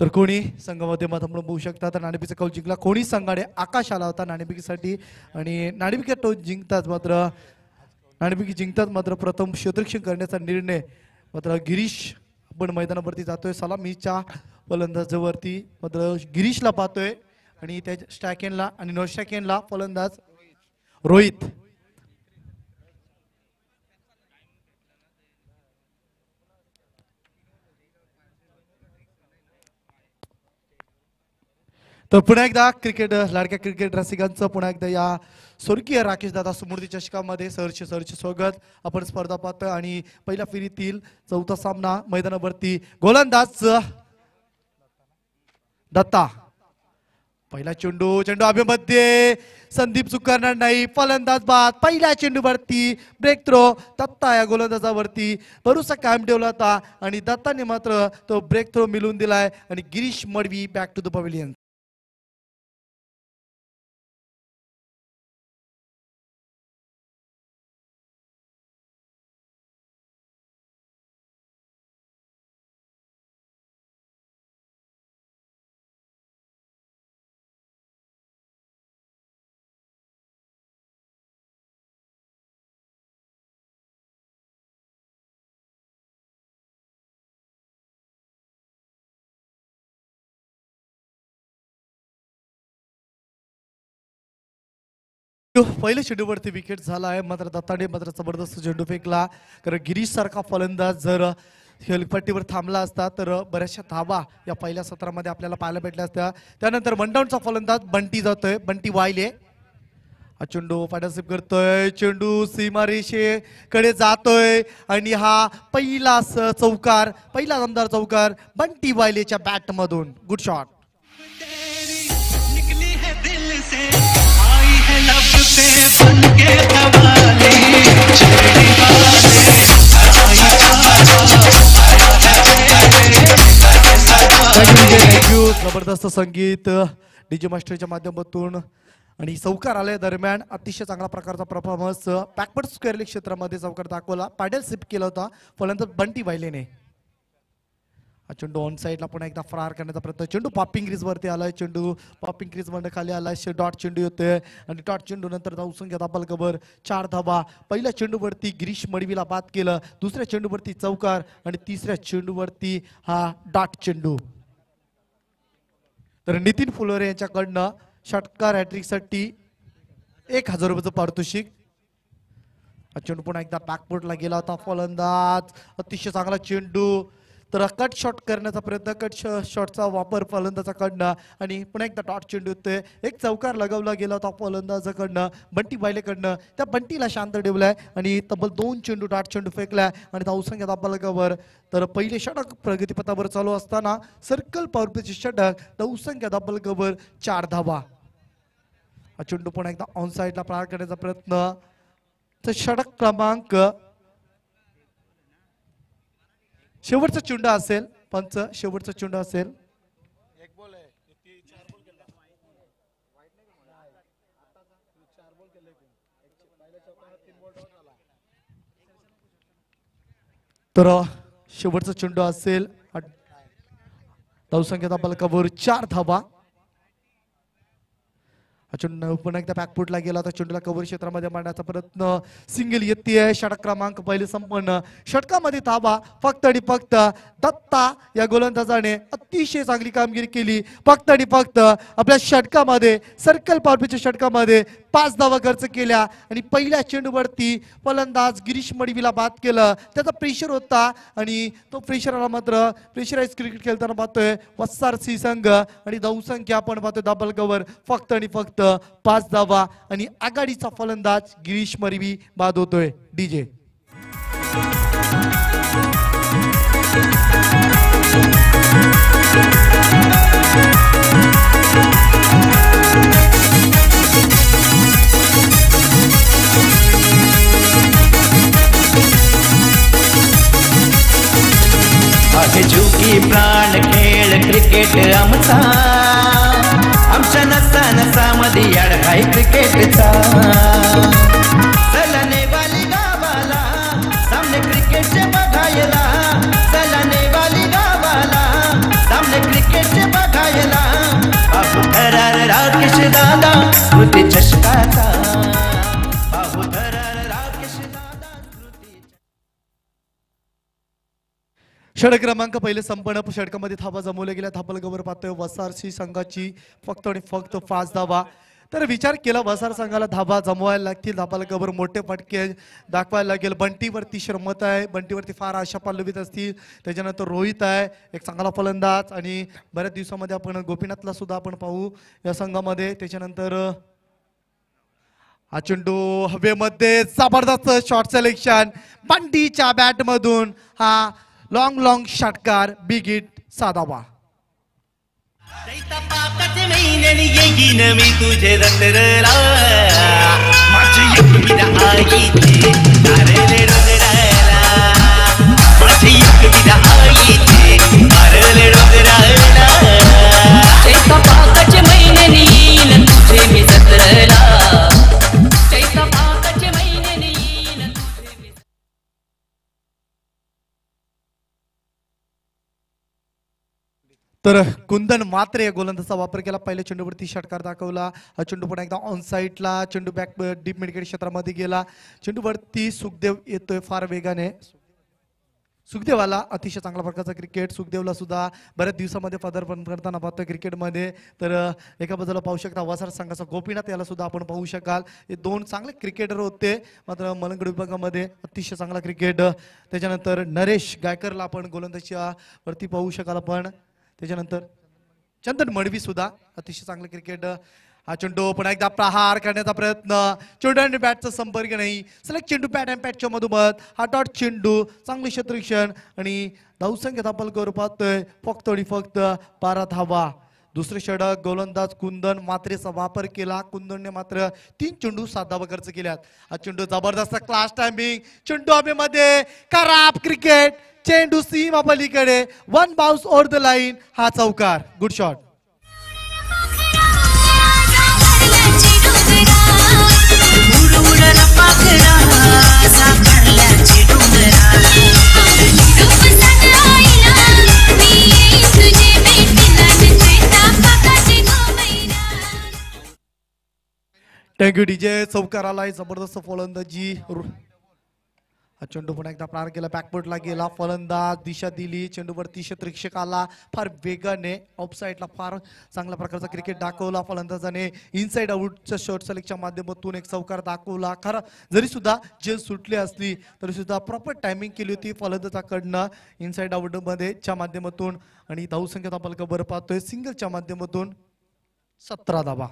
तर कोणी संघामध्ये मत आपण बघू शकता. तर नाणेफेकीचा कौल जिंकला कोणी संघाने आकाश आला होता नाणेफेकीसाठी आणि नाणेफेकी टोच जिंकताच मात्र प्रथम क्षेत्ररक्षण करण्याचा निर्णय मात्र गिरीश आपण मैदानावरती जातोय. सलामीच्या फलंदाजावरती मात्र गिरीशला पाहतोय आणि त्याच्या स्टॅकेनला आणि नॉन स्टॅकेनला फलंदाज रोहित. तर पुन्हा एकदा क्रिकेट लाडक्या क्रिकेट रसिकांचं पुन्हा एकदा या स्वर्गीय राकेश दादा स्मृती चषकामध्ये सहर्ष स्वागत. आपण स्पर्धा पाहतोय आणि पहिल्या फेरीतील चौथा सामना मैदानावरती गोलंदाज दत्ता. पहिला चेंडू अभिमध्ये संदीप चुकारणार नाही. फलंदाज बाद पहिल्या चेंडूवरती ब्रेक थ्रो दत्ता या गोलंदाजावरती भरोसा कायम ठेवला होता आणि दत्ताने मात्र तो ब्रेक थ्रो मिळवून दिलाय आणि Girish Madvi back to the pavilion. पहिल्या चेंडूवरती विकेट झाला आहे मात्र दत्ताने मात्र जबरदस्त चेंडू फेकला. कारण गिरीश सारखा फलंदाज जर खेळपट्टीवर थांबला असता तर बऱ्याचशा धावा या पहिल्या सत्रामध्ये आपल्याला पाहायला भेटल्या असत्या. त्यानंतर वनडाऊनचा फलंदाज बंटी जातोय. बंटी वाहिले हा चेंडू पार्टनरशिप करतोय. चेंडू सीमारेषेकडे जातोय आणि हा पहिला दमदार चौकार बंटी वायलेच्या बॅट मधून. Good shot. जबरदस्त संगीत डीजे मास्टरच्या माध्यमातून आणि चौकार आल्या दरम्यान अतिशय चांगला प्रकारचा परफॉर्मन्स बॅकवर्ड स्क्वेअर लेग क्षेत्रामध्ये चौकार दाखवला. पार्टनरशिप केला होता फलंदाज बंटी वायलेने. हा चेंडू ऑन साईडला पुन्हा एकदा फरार करण्याचा प्रयत्न. चेंडू पॉपिंग क्रीज वरती आलाय. चेंडू पॉपिंग क्रीज मध्ये खाली आलाय. डॉट चेंडू येतोय आणि डॉट चेंडू नंतर धावसंख्या दाबल कबर 4 धावा. पहिल्या चेंडूवरती गिरीश मडवीला बाद केलं. दुसऱ्या चेंडूवरती चौकार आणि तिसऱ्या चेंडूवरती हा डॉट चेंडू. तर नितीन फुलोरे यांच्याकडनं षटकार हॅट्रिक साठी 1000 रुपयाचं पारितोषिक. हा चेंडू पुन्हा एकदा बॅकफुटला गेला होता. फलंदाज अतिशय चांगला चेंडू. तर कट शॉट करण्याचा प्रयत्न. कट शॉटचा वापर फलंदाजाकडनं आणि पुन्हा एकदा डॉट चेंडू येतोय. एक चौकार लगावला गेला होता फलंदाजाकडनं बंटी वायलेकडनं. त्या बंटीला शांत ठेवलाय आणि तब्बल 2 चेंडू डॉट चेंडू फेकलाय आणि धावसंख्या दाबालकावर. तर पहिले षटक प्रगतीपथावर चालू असताना सर्कल पॉवरप्लेचे षटक धावसंख्या दाबालकावर 4 धावा. हा चेंडू पुन्हा एकदा ऑन साईडला प्रहार करण्याचा प्रयत्न. तर षटक क्रमांक शेवटचा चेंडू असेल. पंच शेवटचा चेंडू असेल. तर शेवटचा चेंडू असेल. धावसंख्या दाबालकावर 4 धावा. चेंडू पुन्हा एकदा बॅकफुटला गेला होता. चेंडूला कव्हर क्षेत्रामध्ये मांडण्याचा प्रयत्न. सिंगल येते. षटक क्रमांक पहिले संपन्न. षटकामध्ये धावा फक्त आणि फक्त दत्ता या गोलंदाजाने अतिशय चांगली कामगिरी केली. फक्त आणि फक्त आपल्या षटकामध्ये सर्कल पॉवरप्लेच्या षटकामध्ये 5 धावा खर्च केल्या आणि पहिल्या चेंडूवरती फलंदाज गिरीश मडवीला बाद केलं. त्याचा प्रेशर होता आणि तो प्रेशरला मात्र प्रेशराइज क्रिकेट खेळताना पाहतोय वस्सार सी संघ आणि धावसंख्या आपण पाहतोय दाबलकावर फक्त आणि फक्त 5 धावा आणि आघाडीचा फलंदाज गिरीश मडवी बाद होतोय. डीजे आहे झुकी प्राण खेळ क्रिकेट आमचा. आमच्या नसा नसामध्ये याड आहे क्रिकेटचा. चला वाली गावाला सामने क्रिकेटचे बघायला. चला वाली गावाला दादा स्मृती चषकाचा बाहुधर राकेश दादा स्मृती षटक क्रमांक पहिले संपन्न षटकामध्ये धावा जमवल्या गेल्या. धापल गबर पाहतोय वसारसी संघाची फक्त आणि फक्त 5 धावा. तर विचार केला वसार संघाला धावा जमवायला लागतील. धापाला गबर मोठे फटके दाखवायला लागेल. बंटीवरती श्रमत आहे, बंटीवरती फार आशा पल्लवित असतील. त्याच्यानंतर रोहित आहे एक चांगला फलंदाज आणि बऱ्याच दिवसामध्ये आपण गोपीनाथला सुद्धा आपण पाहू या संघामध्ये. त्याच्यानंतर हा चेंडू हवेमध्ये जबरदस्त शॉट सिलेक्शन बंटीच्या बॅट मधून. हा लॉंग षटकार बिग हिट 6 धावा. पाकाचे महिन्याने येईन मी तुझे रतरला माझी एकविरा आईचे मारले डोंगराला माझी एकविरा आईचे मारले डोंगराला चैता पाकाचे महिन्याने येईन तुझे मी जत्रला चैता पाकाचे महिन्याने येईन तुझे मी. तर कुंदन मात्र या गोलंदाजाचा वापर केला. पहिल्या चेंडूवरती षटकार दाखवला. हा चेंडू पुन्हा एकदा ऑन साईडला चेंडू बॅक डीप मिडकेट क्षेत्रामध्ये गेला. चेंडूवरती सुखदेव येतोय फार वेगाने. सुखदेवाला अतिशय चांगल्या प्रकारचा क्रिकेट. सुखदेवला सुद्धा बऱ्याच दिवसामध्ये पदार्पण करताना पाहतोय क्रिकेटमध्ये. तर एका बाजूला पाहू शकता वसार संघाचा गोपीनाथ याला सुद्धा आपण पाहू शकाल. हे दोन चांगले क्रिकेटर होते मात्र मलंगड विभागामध्ये अतिशय चांगला क्रिकेट. त्याच्यानंतर नरेश गायकरला आपण गोलंदाजीच्या वरती पाहू शकाल आपण. त्याच्यानंतर चंदन मडवी सुद्धा अतिशय चांगलं क्रिकेट. हा चेंडू पुन्हा एकदा प्रहार करण्याचा प्रयत्न. चेंडू आणि बॅटचा संपर्क नाही. सलग चेंडू बॅट आणि बॅटच्या मधोमध हा डॉट चेंडू चांगले क्षेत्ररक्षण आणि धावसंख्या धापल करू पाहतोय फक्त आणि फक्त 12 धावा. दुसरे षटक गोलंदाज कुंदन मात्रेचा वापर केला. कुंदनने मात्र 3 चेंडू 7 धावा खर्च केल्यात. हा चेंडू जबरदस्त क्लास टायमिंग. चेंडू हवेमध्ये खराब क्रिकेट. चेंडू सीमा पलीकडे 1 बाउन्स ओव्हर द लाईन. हा चौकार. Good shot. Thank you DJ. चौकार आलाय. जबरदस्त फलंदाजी. हा चेंडू पुन्हा एकदा प्रहार केला. बॅकफुटला गेला. फलंदाज दिशा दिली. चेंडूवरती क्षेत्ररक्षक आला फार वेगाने. ऑफ साईडला फार चांगल्या प्रकारचा क्रिकेट दाखवला फलंदाजाने. इनसाइड आउटच्या शॉट सेलेक्टच्या माध्यमातून एक चौकार दाखवला. खरं जरी सुद्धा जेल सुटली असली तरी सुद्धा प्रॉपर टायमिंग केली होती फलंदाजाकडनं इनसाइड आउट मध्ये च्या माध्यमातून. आणि धावसंख्या आपण बरं पाहतोय सिंगलच्या माध्यमातून 17 धावा.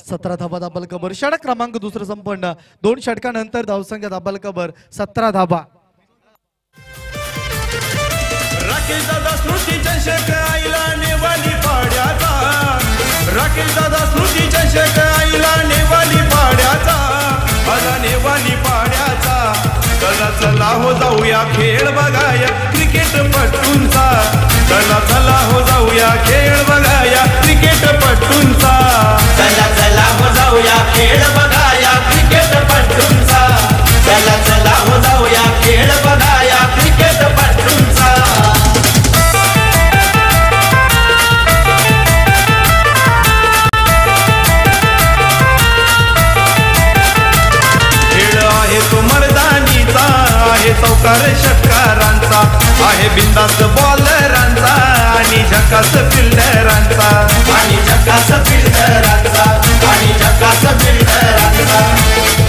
17 धावा दाबल कबर. षटक क्रमांक दुसरं संपन्न. 2 षटकानंतर धावसंख्या दाबल कबर 17 धावा. राकेश दादा स्मृती चषक आईला नेवाली पाड्याचा राकेश दादा स्मृती चषक आईला नेवाली पाड्याचा आला नेवाली पाड्याचा. चला चला हो जाऊया खेळ बघाया क्रिकेट पट्टूंचा. चला चला हो जाऊया खेळ बघाया क्रिकेट पट्टूंचा. चला चला हो जाऊया खेळ बघाया क्रिकेट पट्टूंचा. चला चला हो जाऊया खेळ बघाया क्रिकेट पट्टूंचा. तो मर्दानीचा आहे चौकार षटकारांचा आहे बिंदास बॉलरांचा आणि झकास फिल्डरांचा आणि झकास फिल्डरांचा आणि झकास फिल्डरांचा.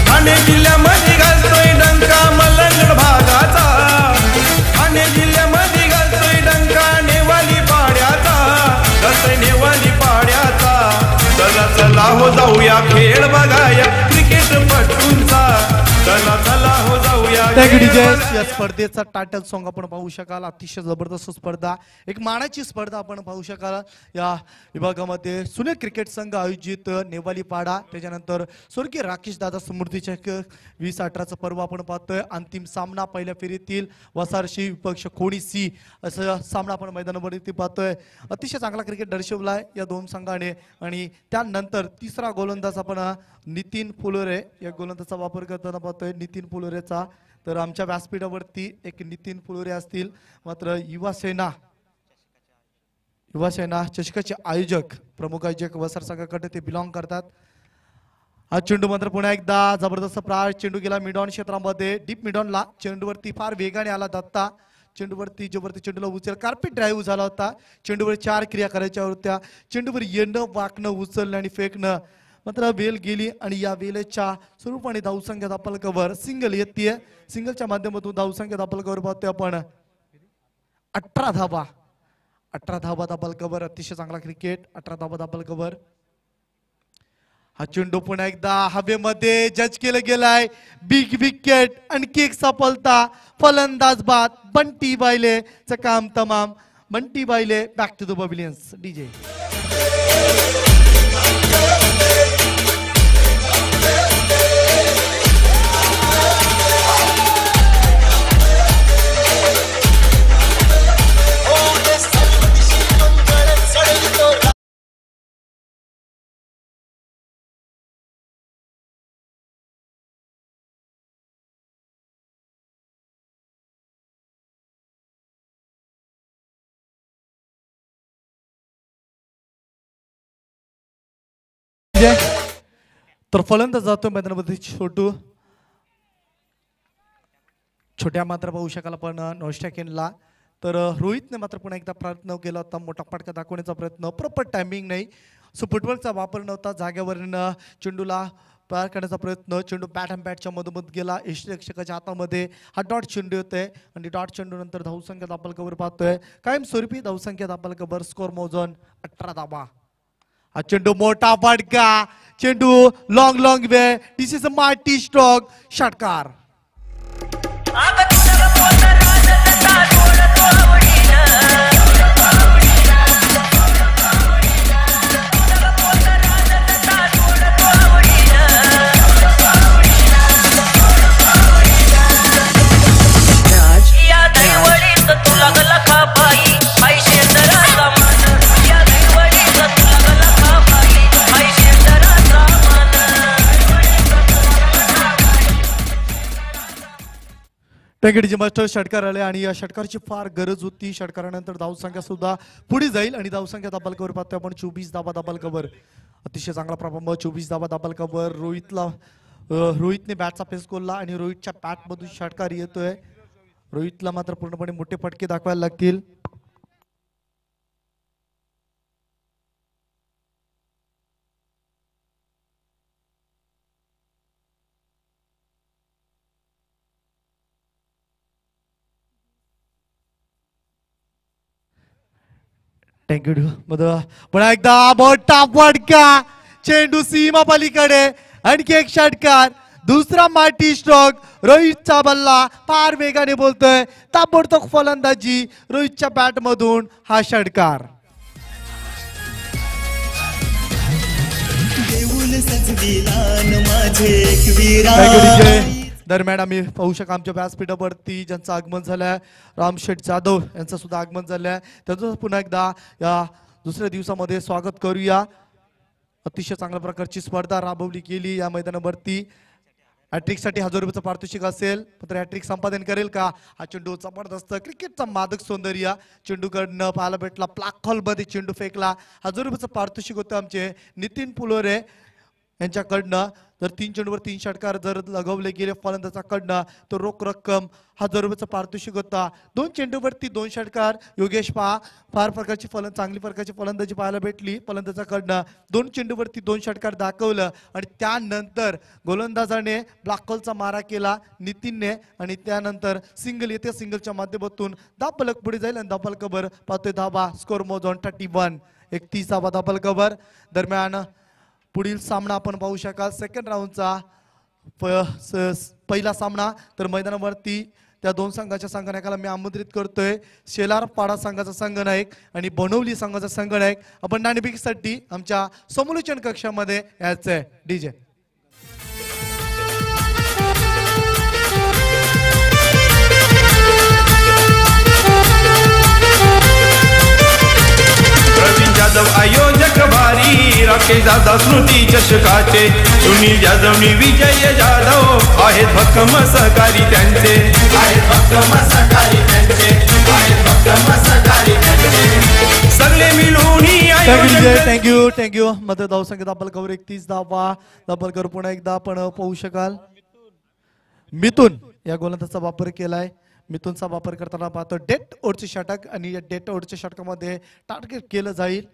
ठाणे जिल्ह्यामध्ये घालतोय डंका मलंगड भागाचा. ठाणे जिल्ह्यामध्ये घालतोय डंका नेवाली पाड्याचा. घालतोय नेवाली पाड्याचा. चला चला हो जाऊया खेळ बघाया क्रिकेट पट्टूंचा. चला चला हो जाऊया. या स्पर्धेचा टायटल सॉन्ग आपण पाहू शकाल. अतिशय जबरदस्त स्पर्धा. एक मानाची स्पर्धा आपण पाहू शकाल. या विभागामध्ये सुनील क्रिकेट संघ आयोजित नेवाली पाडा. त्याच्यानंतर स्वर्गीय राकेश दादा स्मृतीच्या 2018चं पर्व आपण पाहतोय. अंतिम सामना पहिल्या फेरीतील वसारशी विपक्ष खोडीसी असं सामना आपण मैदानावरती पाहतोय. अतिशय चांगला क्रिकेट दर्शवलाय या दोन संघाने. आणि त्यानंतर तिसरा गोलंदाज आपण नितीन फुलोरे या गोलंदाजाचा वापर करताना पाहतोय. नितीन फुलोरेचा तर आमच्या व्यासपीठावरती एक नितीन फुलोरे असतील मात्र युवा सेना युवा सेना चषकाचे आयोजक प्रमुख आयोजक वसर संघाकडे ते बिलॉंग करतात. हा चेंडू मात्र पुन्हा एकदा जबरदस्त प्रहार. चेंडू गेला मिडॉन क्षेत्रामध्ये डीप मिडॉनला. चेंडूवरती फार वेगाने आला दत्ता. चेंडूवरती जोवरती चेंडूला उचल कार्पेट ड्राईव्ह झाला होता. चेंडूवर 4 क्रिया करायच्या होत्या. चेंडूवर येणं वाकणं उचलणं आणि फेकणं मात्र वेल गेली आणि या वेलेच्या स्वरूपाने धावसंख्या दापलकावर सिंगल येते. सिंगलच्या माध्यमातून धावसंख्या दापलकावर पाहतोय आपण 18 धावा. 18 धावा दापलकावर. अतिशय चांगला क्रिकेट. 18 धावा दापलकावर. हा चेंडू पुन्हा एकदा हवेमध्ये जज केलं गेलाय. Big wicket. आणखी एक सफलता. फलंदाज बाद. बंटी बायले च काम तमाम. बंटी बायले बॅक टू द पॅव्हिलियन्स. डीजे तर फलंदाज जातो मैदानामध्ये छोट्या मात्र पाहू शकाल आपण नॉस्टॅकिनला. तर रोहितने मात्र पुन्हा एकदा प्रयत्न केला होता. मोठा फटका दाखवण्याचा प्रयत्न. प्रॉपर टायमिंग नाही. सो फुटबॉलचा वापर नव्हता. जागेवरून चेंडूला पार करण्याचा प्रयत्न. चेंडू बॅट अँड बॅटच्या मधोमध गेला. यष्टीरक्षकाच्या हातामध्ये हा डॉट चेंडू होते आणि डॉट चेंडू नंतर धावसंख्या दापलकावर पाहतोय. कायम स्वरूपी धावसंख्या दापलकावर. स्कोर मोजून 18 धावा. हा चेंडू मोठा फटका. चेंडू long way. This is a mighty stroke. षटकार. टँगडीचे मास्टर षटकार आले आणि या षटकारची फार गरज होती. षटकारानंतर धावसंख्या सुद्धा पुढे जाईल आणि धावसंख्या दाबलकावर पाहतोय आपण 24 धावा दाबलकावर. अतिशय चांगला प्रारंभ. 24 धावा दाबलकावर. रोहितने बॅटचा पेस कोल्ला आणि रोहितच्या बॅट मधून षटकार येतोय. रोहितला मात्र पूर्णपणे मोठे फटके दाखवायला लागतील. थँक्यू. पुन्हा एकदा मोठा फटका. चेंडू सीमा पलीकडे. आणखी एक षटकार. दुसरा मार्टी स्ट्रोक. रोहितचा बल्ला फार वेगाने बोलतोय. ताबडतोब फलंदाजी. रोहितच्या बॅट मधून हा षटकार. दरम्यान आम्ही पाहू शकतो आमच्या व्यासपीठावरती ज्यांचं आगमन झालंय रामशेठ जाधव यांचं सुद्धा आगमन झालंय. त्यांचं पुन्हा एकदा या दुसऱ्या दिवसामध्ये स्वागत करूया. अतिशय चांगल्या प्रकारची स्पर्धा राबवली गेली या मैदानावरती. हॅट्रिकसाठी 1000 रुपयाचं पारितोषिक असेल. मात्र हॅट्रिक संपादन करेल का? हा चेंडू जबरदस्त क्रिकेटचा मादक सौंदर्य चेंडूकडनं पाहायला भेटला. ब्लॅक हॉल मध्ये चेंडू फेकला. 1000 रुपयाचं पारितोषिक होतं आमचे नितीन पुलोरे यांच्याकडनं. जर 3 चेंडूवर 3 षटकार जर लगवले गेले फलंदाजाकडनं तर रोख रक्कम 1000 रुपयाचं पारितोषिक होता. 2 चेंडूवरती 2 षटकार. योगेश पहा फार प्रकारची चांगली प्रकारची फलंदाजी पाहायला भेटली फलंदाजाकडनं. 2 चेंडूवरती 2 षटकार दाखवलं आणि त्यानंतर गोलंदाजाने ब्लॅक होलचा मारा केला नितीनने आणि त्यानंतर सिंगल येते. सिंगलच्या माध्यमातून दापलक पुढे जाईल आणि दापलकावर पाहतोय धाबा. स्कोर मोजून 31. 31 धाबा दापलकावर. दरम्यान पुढील सामना आपण पाहू शकाल. सेकंड राऊंडचा पहिला सामना. तर मैदानावरती त्या 2 संघाच्या संघनायकाला मी आमंत्रित करतोय. शेलारपाडा संघाचा संघनायक आणि बनवली संघाचा संघनायक आपण नाणेफेकीसाठी आमच्या समालोचन कक्षामध्ये यायचंय. डीजे जाधव आयोजक भारी. राकेश दादा स्मृती चषकाचे. सुनील जाधव नि विजय जाधव आहेत भक्कम सहकारी त्यांचे. आहेत भक्कम सहकारी त्यांचे. आहेत भक्कम सहकारी त्यांचे. सगळे थँक्यू मध्ये धावसंख्या दाबल कवर 31 धावा दाबल कवर पुन्हा एकदा आपण पाहू शकाल मिथून या गोलंदाजाचा वापर केलाय मिथूनचा वापर करताना पाहतो डेट ओव्हरचे षटक आणि या डेट ओव्हरच्या षटकामध्ये टार्गेट केलं जाईल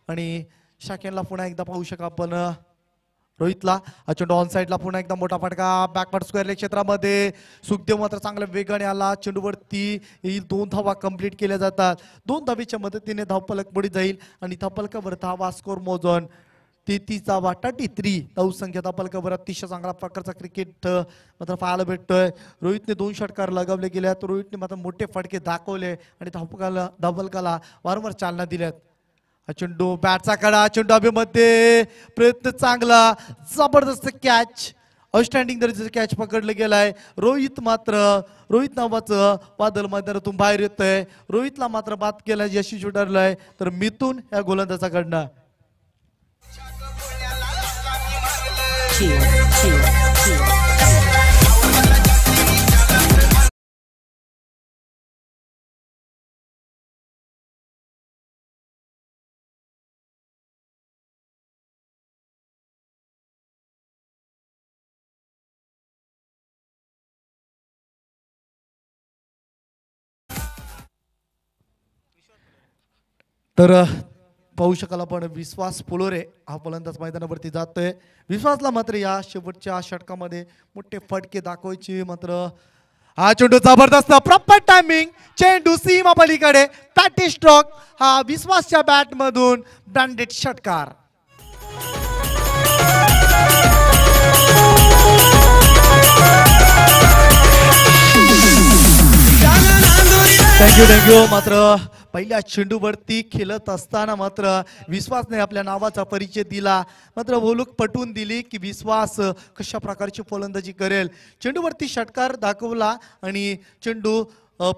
आणि शाकेनला पुन्हा एकदा पाहू शका आपण रोहितला चेंडू ऑन साइडला पुन्हा एकदा मोठा फटका बॅकवर्ड स्क्वेअर लेग क्षेत्रामध्ये सुखदेव मात्र चांगल्या वेगाने आला चेंडूवरती येईल 2 धावा कंप्लीट केल्या जातात 2 धावेच्या मदतीने धावफलक पुढे जाईल आणि धावफलकावर धावा स्कोर मोजून 33 धावा 33 धावसंख्या धावफलकावर अतिशय चांगला प्रकारचा क्रिकेट मात्र पाहायला भेटतोय रोहितने 2 षटकार लगावले गेल्यात रोहितने मात्र मोठे फटके दाखवले आणि धावफलकाला वारंवार चालना दिल्यात चेंडू बॅटचा कडा चेंडू हवेमध्ये प्रयत्न चांगला जबरदस्त कॅच आउटस्टँडिंग दर्जाचं कॅच पकडलं गेलाय रोहित नावाचं वादळ मैदानातून बाहेर येतोय रोहितला मात्र बाद केला यशस्वी ठरलंय तर मिथून या गोलंदाजाकडनं तर पाहू शकाल आपण विश्वास पोलोरे हा फलंदाज मैदानावरती जातोय विश्वासला मात्र या शेवटच्या षटकामध्ये मोठे फटके दाखवायचे मात्र हा चेंडू जबरदस्त प्रॉपर टायमिंग चेंडू सीमा पलीकडे पॅटी स्ट्रोक हा विश्वासच्या बॅट मधून ब्रँडेड षटकार थँक्यू मात्र पहिल्या चेंडूवरती खेळत असताना मात्र विश्वासने आपल्या नावाचा परिचय दिला मात्र ओळख पटवून दिली की विश्वास कशा प्रकारची फलंदाजी करेल चेंडूवरती षटकार दाखवला आणि चेंडू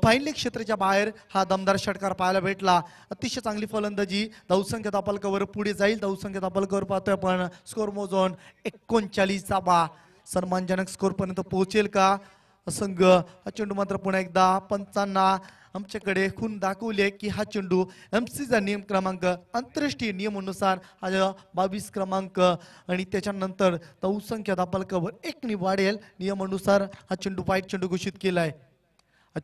फाईन क्षेत्राच्या बाहेर हा दमदार षटकार पाहायला भेटला अतिशय चांगली फलंदाजी धावसंख्या धावफलकावर पुढे जाईल धावसंख्या धावफलकावर पाहतोय आपण स्कोर मोजून 39 धावा सन्मानजनक स्कोर पर्यंत पोहोचेल का संघ हा चेंडू मात्र पुन्हा एकदा पंचांना आमच्याकडे खून दाखवले की हा चेंडू एमसीचा नियम क्रमांक आंतरराष्ट्रीय नियमानुसार हा 22 क्रमांक आणि त्याच्यानंतर धावसंख्या धावफलकावर 1 ने वाढेल नियमानुसार हा चेंडू वाईट चेंडू घोषित केलाय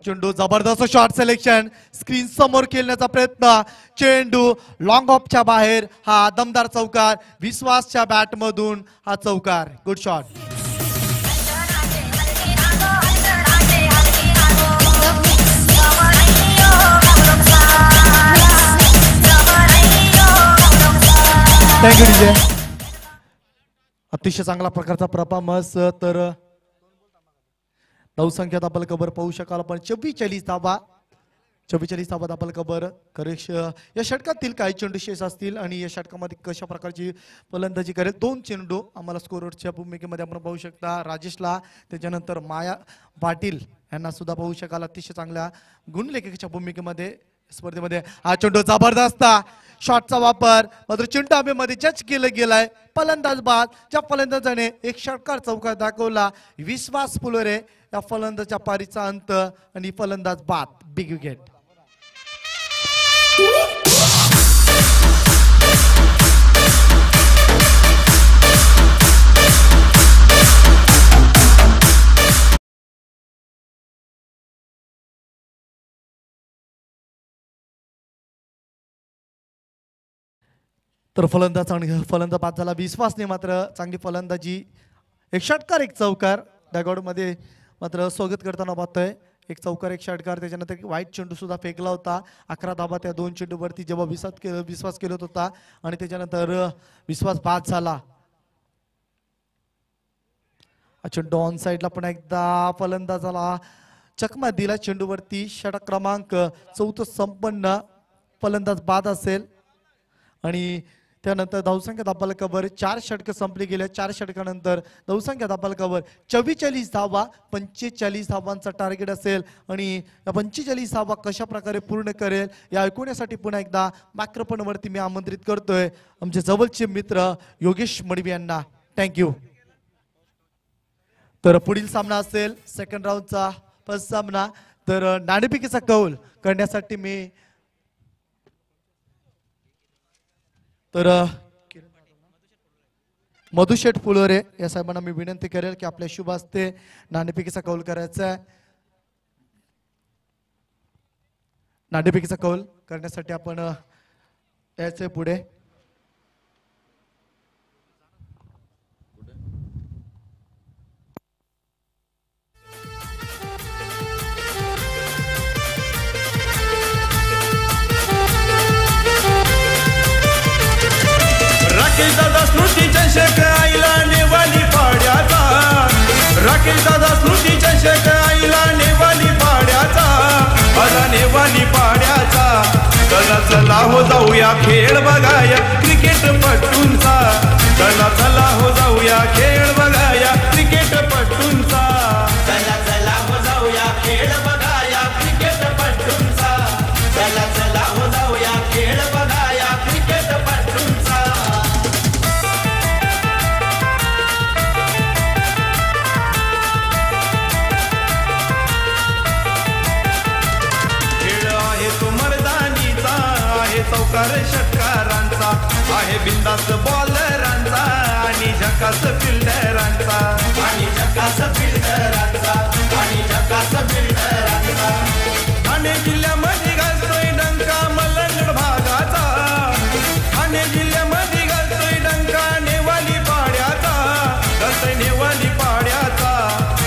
चेंडू जबरदस्त शॉट सिलेक्शन स्क्रीन समोर खेळण्याचा प्रयत्न चेंडू लॉंग ऑफच्या बाहेर हा दमदार चौकार विश्वासच्या बॅट मधून हा चौकार गुड शॉट थँक्यू डीजे अतिशय चांगला प्रकारचा परफॉर्मन्स तर धावसंख्या धावफलकावर पाहू शकाल आपण 44 धावा धावफलकावर करेक्श या षटकातील काही चेंडू शेष असतील आणि या षटकामध्ये कशा प्रकारची फलंदाजी करेल 2 चेंडू आम्हाला स्कोररच्या भूमिकेमध्ये आपण पाहू शकता राजेशला त्याच्यानंतर माया पाटील यांना सुद्धा पाहू शकाल अतिशय चांगल्या गुणलेखकाच्या भूमिकेमध्ये स्पर्धेमध्ये हा चेंडू जबरदस्त शॉटचा वापर मात्र चेंडू हवेमध्ये जज केलं गेलाय फलंदाज बाद ज्या फलंदाजाने एक षटकार चौकार दाखवला विश्वास फुलोरे या फलंदाजच्या पारीचा अंत आणि फलंदाज बाद बिग विकेट तर फलंदाज बाद झाला विश्वासने मात्र चांगली फलंदाजी एक षटकार एक चौकार डगआउट मध्ये मात्र स्वागत करताना पाहतोय एक चौकार एक षटकार त्याच्यानंतर वाईट चेंडू सुद्धा फेकला होता 11 धावा त्या 2 चेंडूवरती जेव्हा विश्वास केला होता आणि त्याच्यानंतर विश्वास बाद झाला चेंडू ऑन साइडला पण एकदा फलंदाजाला चकमा दिला चेंडूवरती षटक क्रमांक 4 संपन्न फलंदाज बाद असेल आणि त्यानंतर धावसंख्या धावफलकावर 4 षटक संपली गेल्या 4 षटकानंतर धावसंख्या धावफलकावर 44 धावा 45 धावांचा टार्गेट असेल आणि या 45 धावा कशा प्रकारे पूर्ण करेल या ऐकण्यासाठी पुन्हा एकदा मायक्रोफोनवरती मी आमंत्रित करतोय आमचे जवळचे मित्र योगेश मडवी यांना थँक्यू तर पुढील सामना असेल सेकंड राऊंडचा फर्स्ट सामना तर नाणेफेकीचा कौल करण्यासाठी मी तर मधुशेठ फुलोरे या साहेबांना मी विनंती करेल की आपल्या शुभ हस्ते नाणेफेकीचा कौल करायचा आहे. नाणेफेकीचा कौल करण्यासाठी आपण यायचंय पुढे. राकेश दादा स्मृती चषक आईला नेवाली पाड्याचा. राकेश दादा स्मृती चषक आईला नेवाली पाड्याचा. आला नेवाली पाड्याचा. चला चला हो जाऊया खेळ बघाया क्रिकेट पट्टूंचा. चला चला हो जाऊया खेळ बघाया क्रिकेट पट्टूंचा. चला चला हो जाऊया खेळ बघाया क्रिकेट पट्टूंचा. चला चला हो जाऊया खेळ बघाया क्रिकेट पट्टूंचा. चौकार षटकारांचा आहे बिंदास बॉलरांचा आणि झकास फिल्डरांचा. आणि झकास फिल्डरांचा. आणि झकास फिल्डरांचा. ठाणे जिल्ह्यामध्ये घालतोय डंका मलंगड भागाचा. ठाणे जिल्ह्यामध्ये घालतोय डंका नेवाली पाड्याचा. घालतोय नेवाली पाड्याचा.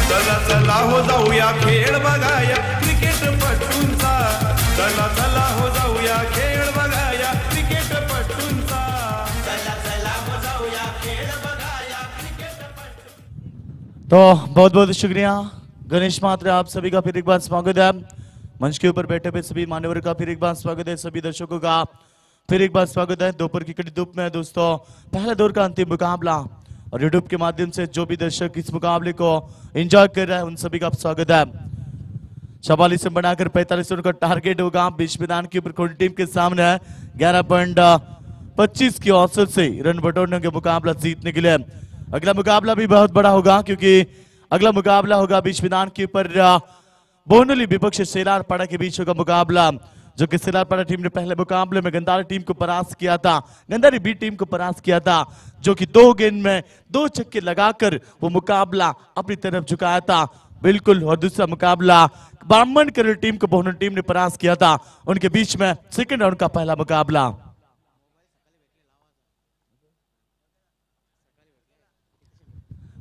चला चला हो जाऊया खेळ बघाया क्रिकेट पट्टूंचा. चला चला हो जाऊया खेळ बघाया क्रिकेट पट्टूंचा. चला चला हो जाऊया खेळ बघाया क्रिकेट पट्टूंचा. तो बहुत बहुत शुक्रिया गणेश मात्रे, आप सभी का फिर एक बार स्वागत है. मंच के ऊपर बैठे हुए सभी मान्यवर का फिर एक बार स्वागत है. सभी दर्शकों का फिर एक बार स्वागत है. दोपहर की कड़ी धूप में दोस्तों पहले दौर का अंतिम मुकाबला और यूट्यूब के माध्यम से जो भी दर्शक इस मुकाबले को एंजॉय कर रहे हैं उन सभी का स्वागत है. 44 से बढ़ाकर 45 रन का टारगेट होगा. बीच मैदान के ऊपर कोई टीम के सामने है 11.25 की औसत से रन बटोरने के मुकाबला जीतने के लिए. अगला मुकाबला भी बहुत बड़ा होगा क्योंकि अगला मुकाबला होगा बीच मैदान के ऊपर बोनली विपक्ष सेलारपाड़ा के बीच होगा मुकाबला. जो कि सेलारपाड़ा टीम ने पहले मुकाबले में गंदारी टीम को परास्त किया था. गंदारी बी टीम को परास्त किया था जो कि 2 गेंद में 2 छक्के लगाकर वो मुकाबला अपनी तरफ झुकाया था. बिल्कुल. और दूसरा मुकाबला ब्राह्मण करेल टीम को बोहनल टीम ने परास्त किया था. उनके बीच में सेकंड राउंड का पहला मुकाबला.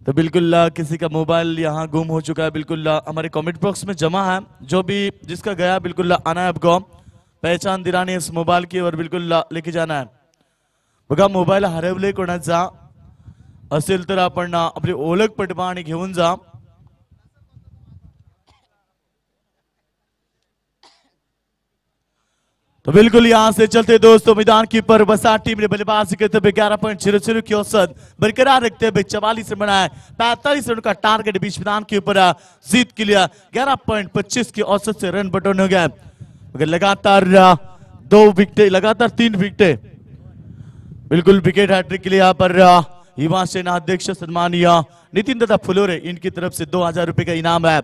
तो बिल्कुल किसी का मोबाइल यहाँ गुम हो चुका है. बिल्कुल हमारे कमेंट बॉक्स में जमा है. जो भी जिसका गया बिल्कुल आना है आपको पहचान दिलानी है इस मोबाइल की और बिल्कुल लेके जाना है. बघा मोबाईल हरवले कोणाचा असेल तर आपण आपली ओळख पटवा आणि घेऊन जा. तो बिल्कुल यहां से चलते दोस्तों मैदान की पर वसा टीम ने बल्लेबाजी करते हुए 11.00 की औसत बरकरार रखते हुए 44 रन बनाए. 45 रन का टारगेट बीच मैदान के ऊपर जीत के लिए 11.25 की औसत से रन बटोरने हो गए. मगर लगातार 2 विकेट लगातार 3 विकेट बिल्कुल विकेट हैट्रिक के लिए यहाँ पर युवा सेना अध्यक्ष सम्मानीय नितिन दादा फुलोरे इनकी तरफ से 2000 रुपए का इनाम है.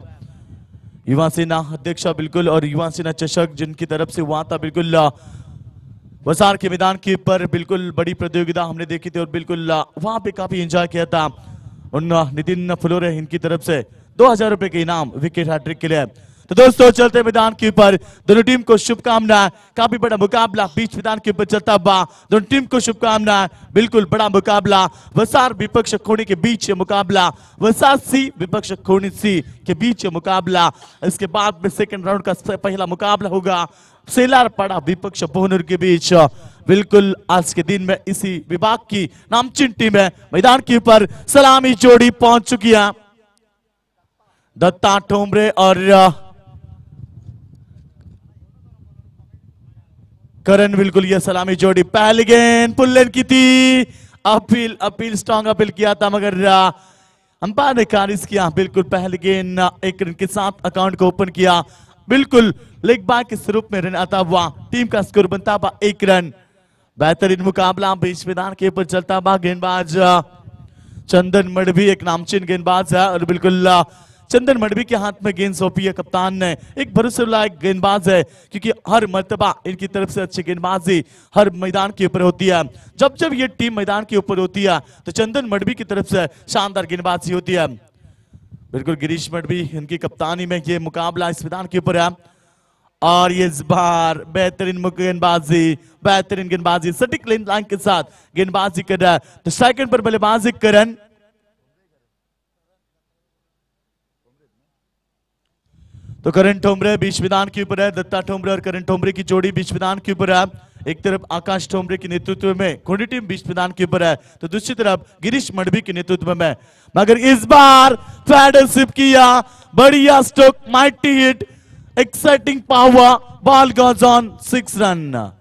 युवा सेना अध्यक्ष बिल्कुल और युवा सेना चषक जिनकी तरफ से हुआ था बिल्कुल वसार के मैदान के ऊपर बिल्कुल बड़ी प्रतियोगिता हमने देखी थी और बिल्कुल वहां पे काफी एंजॉय किया था. उन नितिन फुलोरे इनकी तरफ से 2000 रुपए के इनाम विकेट हैट्रिक के लिए. तो दोस्तों चलते मैदान के ऊपर दोनों टीम को शुभकामनाएं. काफी बड़ा मुकाबला बीच मैदान के ऊपर चलता हुआ. दोनों टीम को शुभकामनाएं. बिल्कुल बड़ा मुकाबला वसार विपक्ष खोनी के बीच ये मुकाबला. वसार सी विपक्ष खोनी सी के बीच ये मुकाबला. इसके बाद में सेकंड राउंड का पहला मुकाबला होगा सेलारपाड़ा विपक्ष बोहनूर के बीच. बिल्कुल आज के दिन में इसी विभाग की नामचीन टीम है मैदान के ऊपर सलामी जोड़ी पहुंच चुकी है. दत्ता ठोमरे और करण. बिल्कुल ये सलामी जोड़ी. पहली गेंद पुल्लन की थी. अपील स्ट्रॉन्ग अपील किया था मगर अंपायर ने खारिज किया. बिल्कुल पहली गेंद 1 रन के साथ अकाउंट को ओपन किया. बिल्कुल लेग बाय के स्वरूप में रन आता हुआ टीम का स्कोर बनता हुआ 1 रन. बेहतरीन मुकाबला बीच मैदान के ऊपर चलता हुआ. गेंदबाज चंदन मडवी एक नामचीन गेंदबाज है और बिल्कुल चंदन मडवी के हाथ में गेंद सौंपी है कप्तान ने। एक भरोसे लायक गेंदबाज है क्योंकि हर मर्तबा इनकी तरफ से अच्छी गेंदबाजी हर मैदान के ऊपर होती है। जब जब ये टीम मैदान के ऊपर होती है तो चंदन मडवी की तरफ से शानदार गेंदबाजी होती है। बिल्कुल गिरीश मडवी इनकी कप्तानी में ये मुकाबला इस मैदान के ऊपर है और ये इस बार बेहतरीन गेंदबाजी सटीक लाइन के साथ गेंदबाजी कर रहा है। तो सेकंड पर बल्लेबाजी करण, तो करण ठोमरे बीच मैदान के ऊपर है। दत्ता ठोमरे और करण ठोमरे की जोड़ी बीच मैदान के ऊपर है। एक तरफ आकाश ठोमरे के नेतृत्व में कोनी टीम बीच मैदान के ऊपर है तो दूसरी तरफ गिरीश मडवी के नेतृत्व में। मगर इस बार फेडरशिप किया बढ़िया stroke, mighty hit, exciting power, ball goes on 6 run.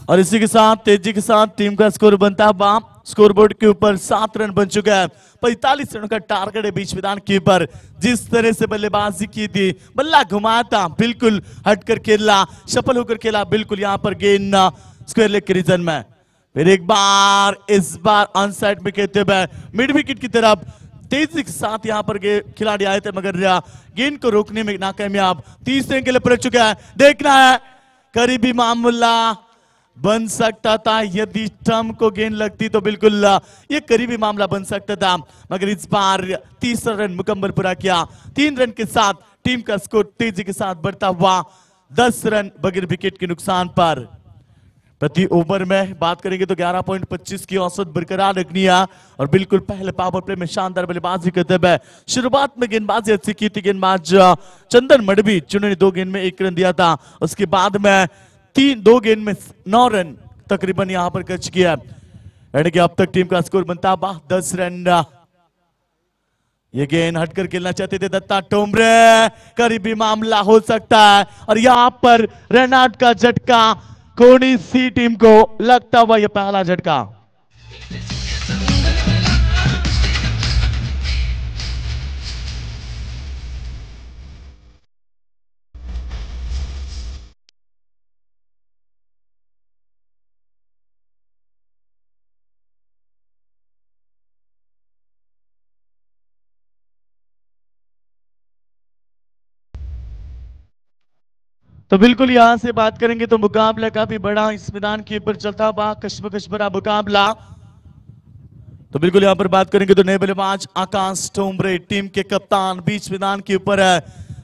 और इसी के साथ तेजी के साथ टीम का स्कोर बनता है बाम। स्कोर बोर्ड के ऊपर 7 रन बन चुका है। 45 रनों का टारगेट है बीच मैदान के ऊपर। जिस तरह से बल्लेबाजी की थी, बल्ला घुमाया था, बिल्कुल हटकर खेला, सफल होकर खेला, बिल्कुल यहाँ पर गेंद स्क्वायर लेग के रीजन में। फिर एक बार इस बार ऑन साइड में कहते हुए मिड विकेट की तरफ तेजी के साथ यहाँ पर खिलाड़ी आए थे मगर गेंद को रोकने में नाकामयाब। 30 रन के लिए पलट चुका है। देखना है करीबी मामला बन सकता था, यदि स्टंप को गेंद लगती तो बिल्कुल ये करीबी मामला बन सकता था मगर इस बार 30 रन मुकम्मल पूरा किया। 3 रन के साथ टीम का स्कोर तेजी के साथ बढ़ता हुआ 10 रन बगैर विकेट के नुकसान पर। प्रति ओवर में बात करेंगे तो 11.25 की औसत बरकरार रखनी है और बिल्कुल पहले पावर प्ले में शानदार बल्लेबाजी करते हुए शुरुआत में गेंदबाजी अच्छी की थी गेंदबाज चंदन मडवी जिन्होंने 2 गेंद में 1 रन दिया था। उसके बाद में 2 गेंद में 9 रन तकरीबन यहां पर खर्च किया यानी कि अब तक टीम का स्कोर बनता 10 रन। ये गेंद हटकर खेलना चाहते थे दत्ता ठोमरे, करीबी मामला हो सकता है और यहां पर रन आउट का झटका कोनी सी टीम को लगता हुआ यह पहला झटका। तो बिल्कुल यहां से बात करेंगे तो मुकाबला काफी बड़ा इस मैदान के ऊपर चलता हुआ कश्मकश भरा मुकाबला। तो बिल्कुल यहां पर बात करेंगे तो नए बल्लेबाज आकाश ठोमरे टीम के कप्तान बीच मैदान के ऊपर है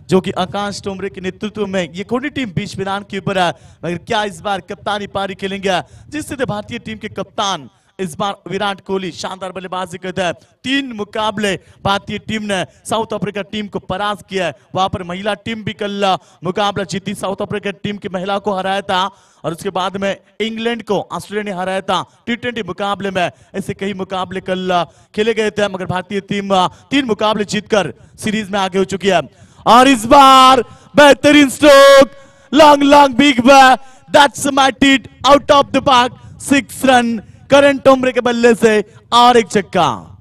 जो कि आकाश ठोमरे के नेतृत्व में ये कोनी टीम बीच मैदान के ऊपर है। मगर क्या इस बार कप्तानी पारी खेलेंगे जिससे भारतीय टीम के कप्तान इस बार विराट कोहली शानदार बल्लेबाजी करता है। 3 मुकाबले भारतीय टीम ने साउथ अफ्रीका टीम को परास्त किया है। वहां पर महिला टीम भी कल मुकाबला जीती, साउथ अफ्रीका टीम की महिला को हराया था और उसके बाद में इंग्लैंड को ऑस्ट्रेलिया ने हराया था T20 मुकाबले में। ऐसे कई मुकाबले कल खेले गए थे मगर भारतीय टीम 3 मुकाबले जीतकर सीरीज में आगे हो चुकी है। और इस बार बेहतरीन stroke, long big that's mighty hit out of the park, 6 run Karan Thomre के बल्ले से और एक छक्का।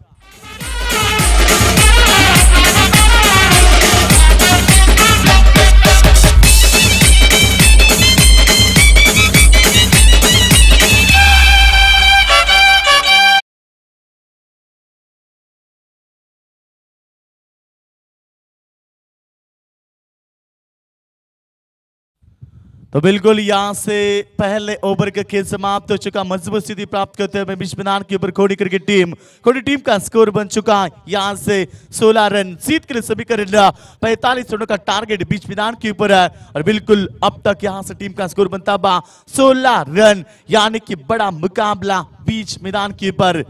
तो बिल्कुल यहां से पहले ओवर का खेल समाप्त हो चुका। मजबूत स्थिति प्राप्त करते हुए बीच मैदान के ऊपर कोनी क्रिकेट टीम, कोनी टीम का स्कोर बन चुका यहां से 16 रन। जीत के लिए सभी का 45 रनों का टारगेट बीच मैदान के ऊपर है और बिल्कुल अब तक यहां से टीम का स्कोर बनता 16 रन यानी कि बड़ा मुकाबला बीच मैदान के ऊपर।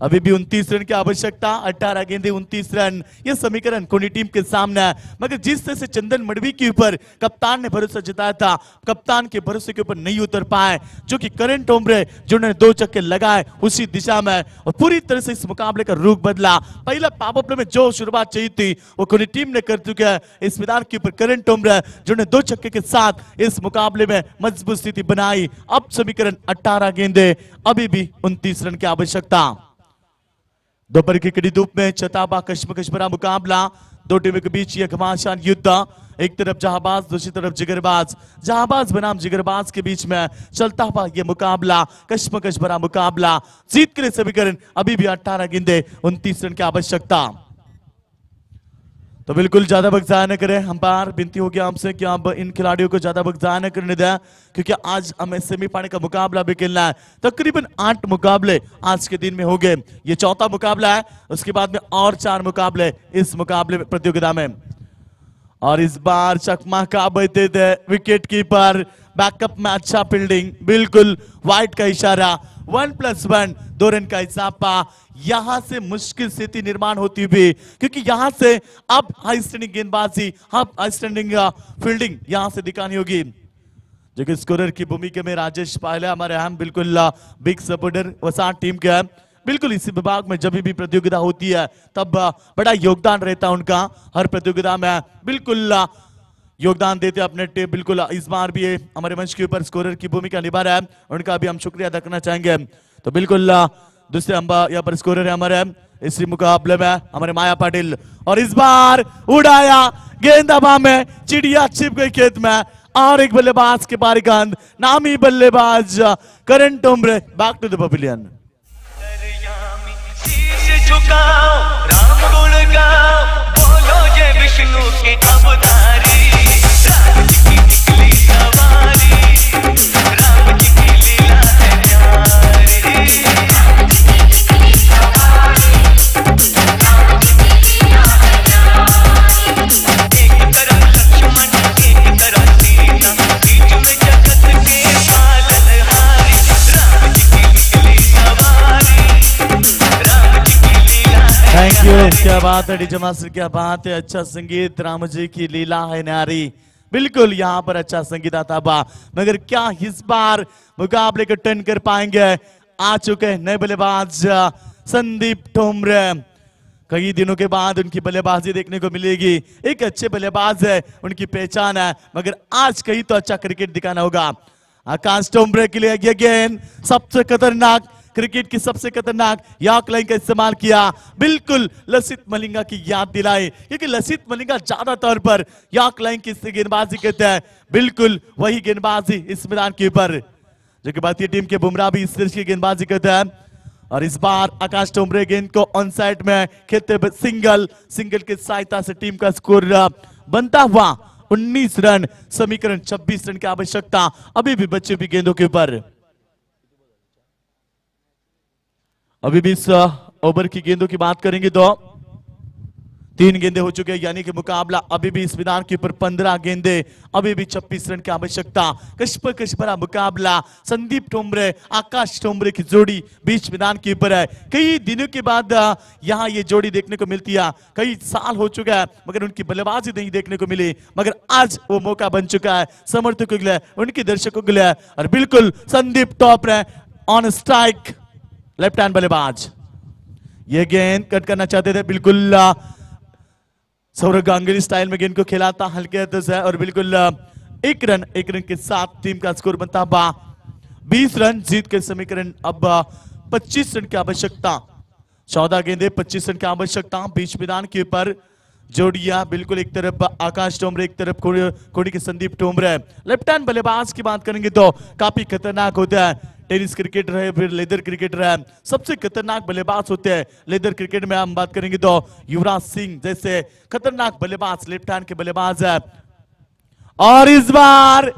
अभी भी 29 रन की आवश्यकता, 18 गेंदे 29 रन, यह समीकरण कोनी टीम के सामने है। मगर जिस तरह से चंदन मडवी के ऊपर कप्तान ने भरोसा जताया था, कप्तान के भरोसे के ऊपर नहीं उतर पाए, जो कि करण ठोमरे जिन्होंने 2 छक्के लगाए उसी दिशा में और पूरी तरह से इस मुकाबले का रुख बदला। पहला पावर प्ले में जो शुरुआत चाहिए थी वो कोनी टीम ने कर चुका है। इस मैदान के ऊपर करण ठोमरे जिन्होंने 2 छक्के के साथ इस मुकाबले में मजबूत स्थिति बनाई। अब समीकरण 18 गेंदे, अभी भी 29 रन की आवश्यकता। दोपहर की कड़ी धूप में चताबा कश्मकश भरा मुकाबला, दो टीमों के बीच यह घमासान युद्ध। एक तरफ जहाबाज, दूसरी तरफ जिगरबाज। जहाबाज बनाम जिगरबाज के बीच में चलता हुआ यह मुकाबला, कश्मकश भरा मुकाबला। जीत के लिए समीकरण अभी भी 18 गेंदे 29 रन की आवश्यकता। तो बिल्कुल ज्यादा वक्त जाया न करें, अंपायर विनती हो गया हमसे कि आप इन खिलाड़ियों को ज्यादा वक्त जाया न करने दें, क्योंकि आज हमें सेमीफाइनल का मुकाबला भी खेलना है। तकरीबन 8 मुकाबले आज के दिन में हो गए, ये चौथा मुकाबला है। उसके बाद में और 4 मुकाबले इस मुकाबले में प्रतियोगिता में। और इस बार चकमा का बते थे विकेट कीपर, बैकअप में अच्छा फील्डिंग, बिल्कुल वाइट का इशारा, 1+1 2 रन का इजाफा। यहां से मुश्किल स्थिति निर्माण होती हुई, क्योंकि यहां से अब हाई स्टैंडिंग गेंदबाजी, अब हाई स्टैंडिंग फील्डिंग यहां से दिखानी होगी। जो कि स्कोरर की भूमिका में राजेश पायला हमारे हम बिल्कुल बिग सपोर्टर वसाट टीम के हैं। बिल्कुल इसी विभाग में जब भी प्रतियोगिता होती है तब बड़ा योगदान रहता है उनका, हर प्रतियोगिता में बिल्कुल योगदान देते अपने टीम। बिल्कुल इस बार भी हमारे मंच के ऊपर स्कोरर की भूमिका निभा रहा है, उनका भी हम शुक्रिया अदा करना चाहेंगे। तो बिल्कुल दूसरे अंबा यहाँ पर स्कोरर है हमारे इसी मुकाबले में हमारे माया पाटिल, और इस बार उड़ाया गेंद हवा में, चिड़िया छिप गई खेत में। और एक बल्लेबाज के बारी गेंद, नामी बल्लेबाज Karan Tomre, back to the pavilion. झुकाओ राम गुण गाओ, बोलो जय विष्णु के अवतारी, राम जी की निकली सवारी, राम जी की लीला है प्यारी, राम जी की निकली सवारी, राम जी की लीला है प्यारी। एक तरफ लक्ष्मण, एक तरफ सीता, बीच में जगत के पालनहारी, राम जी की निकली सवारी, राम जी की थैंक यू, क्या बात है डीजे मास्टर, क्या बात है। अच्छा संगीत, राम जी की लीला है नारी, बिल्कुल यहाँ पर अच्छा संगीत आता बा। मगर क्या इस बार मुकाबले को टर्न कर पाएंगे? आ चुके नए बल्लेबाज संदीप टोमरे, कई दिनों के बाद उनकी बल्लेबाजी देखने को मिलेगी। एक अच्छे बल्लेबाज है, उनकी पहचान है, मगर आज कहीं तो अच्छा क्रिकेट दिखाना होगा। आकाश टोमरे के लिए गेंद, सबसे खतरनाक क्रिकेट की सबसे खतरनाक यॉर्क लाइन का इस्तेमाल किया, बिल्कुल लसित मलिंगा की याद दिलाई, क्योंकि लसित मलिंगा ज्यादा तौर पर यॉर्क लाइन की गेंदबाजी करते हैं। बिल्कुल वही गेंदबाजी इस मैदान के ऊपर, जो कि भारतीय टीम के बुमराह भी इस तरह की गेंदबाजी करते हैं। और इस बार आकाश टोमरे गेंद को ऑन साइड में खेलते हुए सिंगल की सहायता से टीम का स्कोर बनता हुआ 19 रन, समीकरण 26 रन की आवश्यकता अभी भी बच्चे भी गेंदों के ऊपर। अभी भी इस ओवर की गेंदों की बात करेंगे तो 3 गेंदे हो चुके हैं, यानी कि मुकाबला अभी भी इस मैदान के ऊपर 15 गेंदे, अभी भी 26 रन की आवश्यकता। कश भरा मुकाबला, संदीप टोमरे आकाश टोमरे की जोड़ी बीच मैदान के ऊपर है। कई दिनों के बाद यहाँ ये जोड़ी देखने को मिलती है, कई साल हो चुका है मगर उनकी बल्लेबाजी नहीं देखने को मिली, मगर आज वो मौका बन चुका है समर्थकों के लिए, उनके दर्शकों के लिए। और बिल्कुल Sandeep Tomare on strike, left hand बल्लेबाज, ये गेंद कट करना चाहते थे, बिल्कुल सौरभ गांगुली स्टाइल में गेंद को खेला था हल्के हाथों से, और बिल्कुल एक रन के साथ टीम का स्कोर बनता 20 रन। जीत के समीकरण अब 25 रन की आवश्यकता, 14 गेंदे 25 रन की आवश्यकता। बीच मैदान के ऊपर जोड़िया, बिल्कुल एक तरफ आकाश टोमरे, एक तरफ कोड़ी के संदीप टोमरे। लेफ्ट हैंड बल्लेबाज की बात करेंगे तो काफी खतरनाक होता है, टेनिस क्रिकेटर है फिर लेदर क्रिकेटर है, सबसे खतरनाक बल्लेबाज होते हैं। लेदर क्रिकेट में हम बात करेंगे तो युवराज सिंह जैसे खतरनाक बल्लेबाज लेफ्ट हैंड के बल्लेबाज है। और इस बार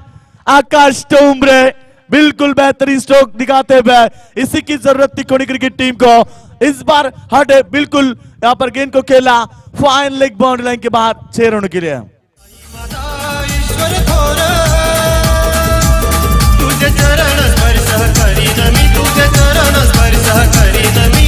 आकाश टोमरे बिल्कुल बेहतरीन स्ट्रोक दिखाते हुए, इसी की जरूरत थी कोनी क्रिकेट टीम को। इस बार हटे, बिल्कुल यहाँ पर गेंद को खेला, फाइन लेग बाउंड्री लाइन के बाहर 6 रनों के लिए। तुझे चरण स्पर्श करीन मी, तुझे चरण स्पर्श करीन मी,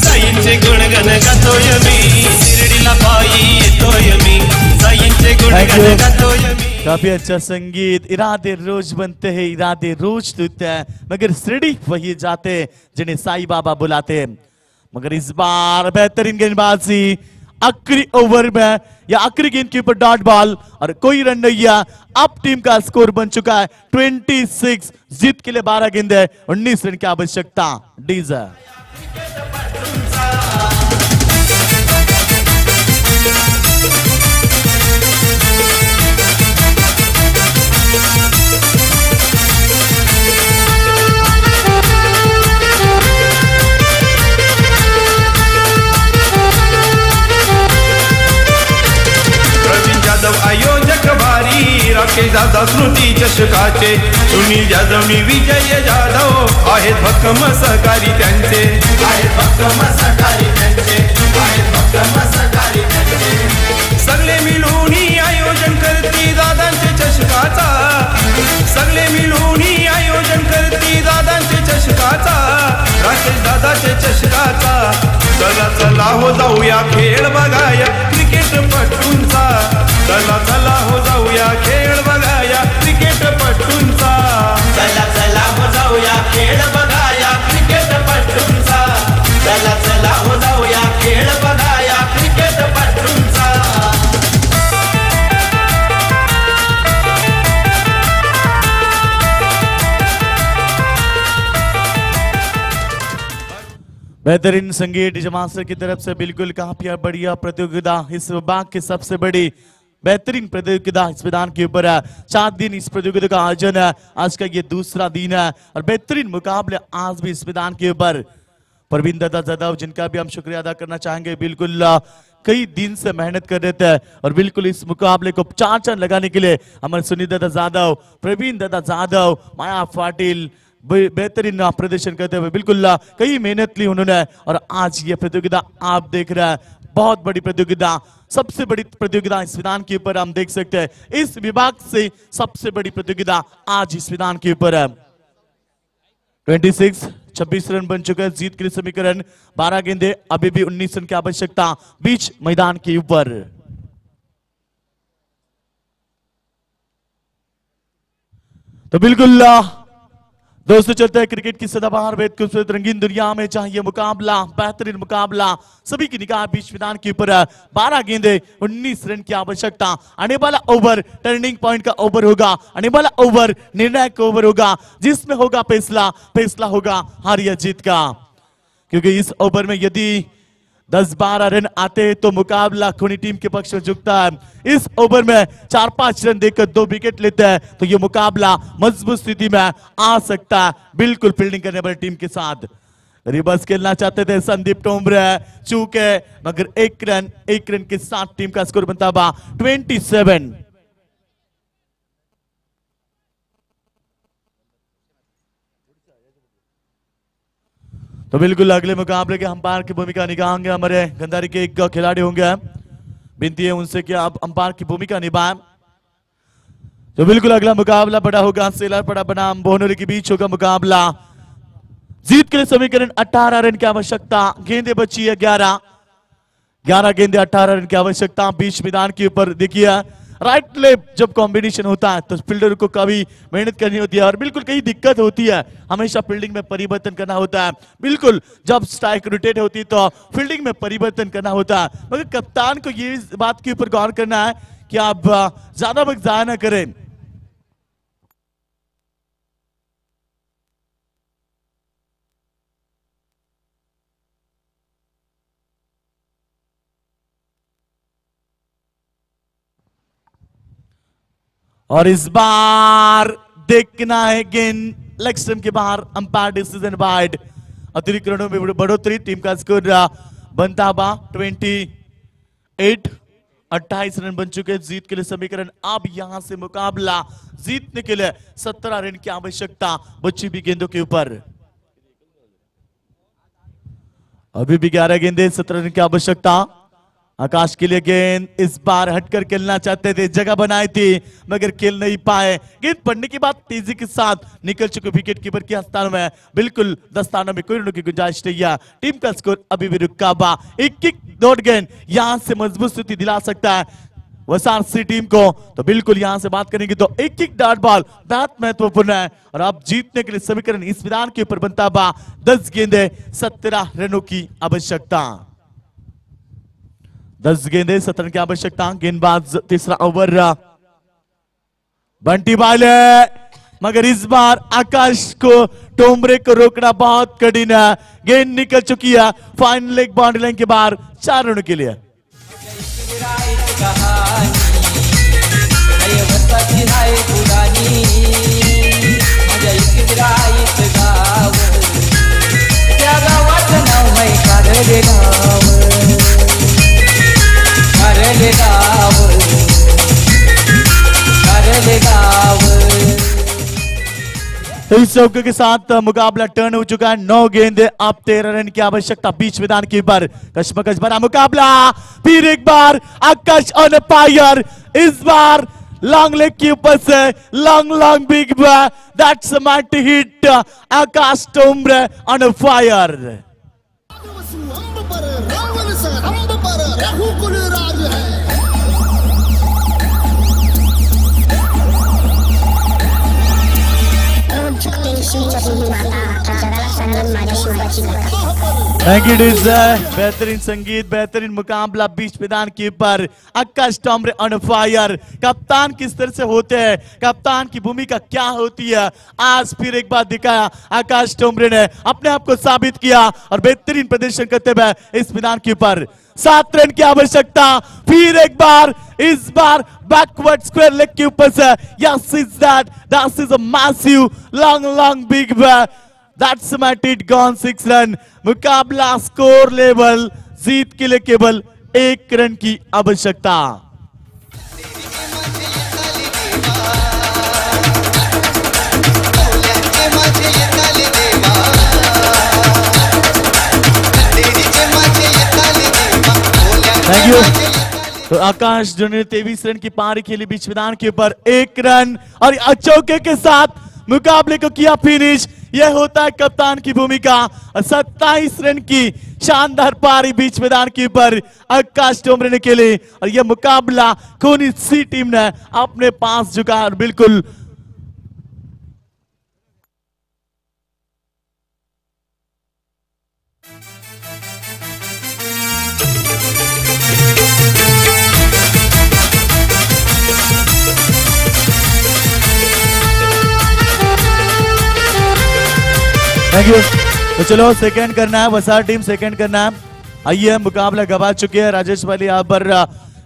साईंचे गुणगण गातोय मी, शिर्डीला पायी येतोय मी, साईंचे गुणगण गातोय मी। काफी अच्छा संगीत, इरादे रोज बनते हैं, इरादे रोज टूटते हैं, मगर शिरडी वही जाते जिन्हें साईं बाबा बुलाते। मगर इस बार बेहतरीन गेंदबाजी, आखिरी ओवर में या आखिरी गेंद के ऊपर डॉट बॉल और कोई रन नहीं है। अब टीम का स्कोर बन चुका है 26। जीत के लिए 12 गेंदे 19 रन की आवश्यकता। डीजर जाधव आयोजक भारी, राकेश दादा स्मृती चषकाचे, सुनील जाधवनी विजय जाधव आहेत भक्कम सहकारी त्यांचे, आहेत भक्कम सहकारी त्यांचे, आहेत भक्कम सहकारी त्यांचे। सगळे मिळून आयोजन करती दादांचे चषकाचा, सगळे मिळून आयोजन करती दादांचे चषकाचा, राकेश दादाचे चषकाचा। चला चला हो जाऊया खेळ बघाया क्रिकेट पटूंचा, चला चला हो जाऊया खेळ बघाया क्रिकेट पटूंचा, चला चला हो जाऊया खेळ बघाया क्रिकेट पटूंचा, चला चला हो जाऊया खेळ बघाया क्रिकेट पटूंचा। बेहतरीन संगीत जमासर की तरफ से बिल्कुल काफी बढ़िया प्रतियोगिता, इस विभाग की सबसे बड़ी बेहतरीन प्रतियोगिता इस मैदान के ऊपर है। 4 दिन इस प्रतियोगिता का आयोजन है, आज का ये दूसरा दिन है और बेहतरीन मुकाबले आज भी इस मैदान के ऊपर। प्रवीण दादा जाधव जिनका भी हम शुक्रिया अदा करना चाहेंगे, बिल्कुल कई दिन से मेहनत कर रहे थे और बिल्कुल इस मुकाबले को 4 चांद लगाने के लिए हमारे सुनील दादा जाधव, प्रवीण दादा जाधव, माया पाटिल बेहतरीन प्रदर्शन करते हुए बिल्कुल कई मेहनत ली उन्होंने और आज ये प्रतियोगिता आप देख रहे हैं, बहुत बड़ी प्रतियोगिता, सबसे बड़ी प्रतियोगिता इस मैदान के ऊपर हम देख सकते हैं। इस विभाग से सबसे बड़ी प्रतियोगिता आज इस मैदान के ऊपर है। 26 रन बन चुके हैं, जीत के लिए समीकरण 12 गेंदे, अभी भी 19 रन की आवश्यकता बीच मैदान के ऊपर। तो बिल्कुल दोस्तों चलते हैं क्रिकेट की सदाबहार बेहद खूबसूरत रंगीन दुनिया में चाहिए मुकाबला, बेहतरीन मुकाबला, सभी की निगाह बीच मैदान के ऊपर 12 गेंदे 19 रन की आवश्यकता। आने वाला ओवर टर्निंग पॉइंट का ओवर होगा, आने वाला ओवर निर्णायक ओवर होगा, जिसमें होगा फैसला होगा हार या जीत का, क्योंकि इस ओवर में यदि 10-12 रन आते हैं तो मुकाबला खूनी टीम के पक्ष में झुकता है। इस ओवर में 4-5 रन देकर 2 विकेट लेते हैं तो ये मुकाबला मजबूत स्थिति में आ सकता है, बिल्कुल फील्डिंग करने वाली टीम के साथ। रिवर्स खेलना चाहते थे संदीप टोमरे, चूके मगर एक रन के साथ टीम का स्कोर बनता हुआ 27। तो बिल्कुल अगले मुकाबले के अंपायर की भूमिका निभाएंगे हमारे गंधारी के एक खिलाड़ी होंगे, विनती है उनसे कि आप अंपायर की भूमिका निभाएं। तो बिल्कुल अगला मुकाबला बड़ा होगा, सेलर पड़ा बनाम बोनोरी के बीच होगा मुकाबला। जीत के लिए समीकरण 18 रन की आवश्यकता, गेंदे बची है 11 गेंदे 18 रन की आवश्यकता बीच मैदान के ऊपर। देखिए राइट लेफ्ट जब कॉम्बिनेशन होता है तो फील्डर को कभी मेहनत करनी होती है और बिल्कुल कई दिक्कत होती है, हमेशा फील्डिंग में परिवर्तन करना होता है। बिल्कुल जब स्ट्राइक रोटेट होती है तो फील्डिंग में परिवर्तन करना होता है, मगर कप्तान को ये बात के ऊपर गौर करना है कि आप ज्यादा वक्त जाया ना करें। और इस बार देखना है गेंद लेग स्टंप के बाहर, अंपायर डिसीजन वाइड। अतिरिक्त रनों में बढ़ोतरी, टीम का स्कोर बनता हुआ 28 रन बन चुके हैं। जीत के लिए समीकरण, अब यहां से मुकाबला जीतने के लिए 17 रन की आवश्यकता बची भी गेंदों के ऊपर। अभी भी 11 गेंदे 17 रन की आवश्यकता। आकाश के लिए गेंद, इस बार हटकर खेलना चाहते थे, जगह बनाई थी मगर खेल नहीं पाए। गेंद पड़ने के बाद तेजी के साथ निकल चुके विकेट कीपर के स्थान में, बिल्कुल दस्तानों में कोई रनों की गुंजाइश नहीं है। टीम का स्कोर अभी भी रुका हुआ। एक डॉट गेंद यहां से मजबूत स्थिति दिला सकता है वसारसी टीम को। तो बिल्कुल यहां से बात करेंगे तो एक डॉट बॉल बहुत महत्वपूर्ण है और अब जीतने के लिए समीकरण इस मैदान के ऊपर बनता हुआ 10 गेंदे 17 रनों की आवश्यकता। 10 गेंदे 17 रन की आवश्यकता। गेंदबाज तीसरा ओवर बंटी बाले, मगर इस बार आकाश को टोमरे को रोकना बहुत कठिन है। गेंद निकल चुकी है फाइनल लेग बाउंड्री लाइन के बाहर 4 रनों के लिए। इस चौके के साथ मुकाबला टर्न हो चुका है। 9 गेंदे अब 13 रन की आवश्यकता। बीच मैदान के ऊपर कशमकश भरा मुकाबला। फिर एक बार आकाश ऑन फायर, इस बार लॉन्ग लेग के ऊपर से long big that's might hit. Akash Tomare on fire. Thank you बेहतरीन संगीत, बेहतरीन मुकाबला बीच मैदान के ऊपर। आकाश टोमरे ऑन फायर। कप्तान किस तरह से होते हैं, कप्तान की भूमिका क्या होती है, आज फिर एक बार दिखाया आकाश टोमरे ने। अपने आप को साबित किया और बेहतरीन प्रदर्शन करते हुए इस मैदान के ऊपर 7 रन की आवश्यकता। फिर एक बार, इस बार बैकवर्ड स्क्वायर लेग के ऊपर से। Yes is that is a massive long big that's might hit gone 6 run. मुकाबला स्कोर लेवल, जीत के लिए केवल 1 रन की आवश्यकता। Thank you. तो आकाश जो ने 23 रन की पारी खेली बीच मैदान के ऊपर, 1 रन और चौके के साथ मुकाबले को किया फिनिश। यह होता है कप्तान की भूमिका। 27 रन की शानदार पारी बीच मैदान के ऊपर आकाश टोमरे ने खेली और यह मुकाबला कौन सी टीम ने अपने पास झुका और बिल्कुल थैंक यू। तो चलो सेकंड करना है, वसार टीम सेकंड करना है। आइए, मुकाबला गवा चुके हैं राजेश वाली। यहाँ पर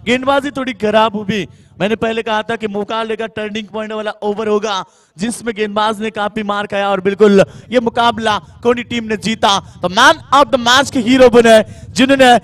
गेंदबाजी थोड़ी खराब हुई। मैंने पहले कहा था कि मुकाबले का टर्निंग पॉइंट वाला ओवर होगा जिसमें गेंदबाज ने काफी मार खाया और बिल्कुल ये मुकाबला कोनी टीम ने जीता। तो मैन ऑफ द मैच के हीरो बने जिन्होंने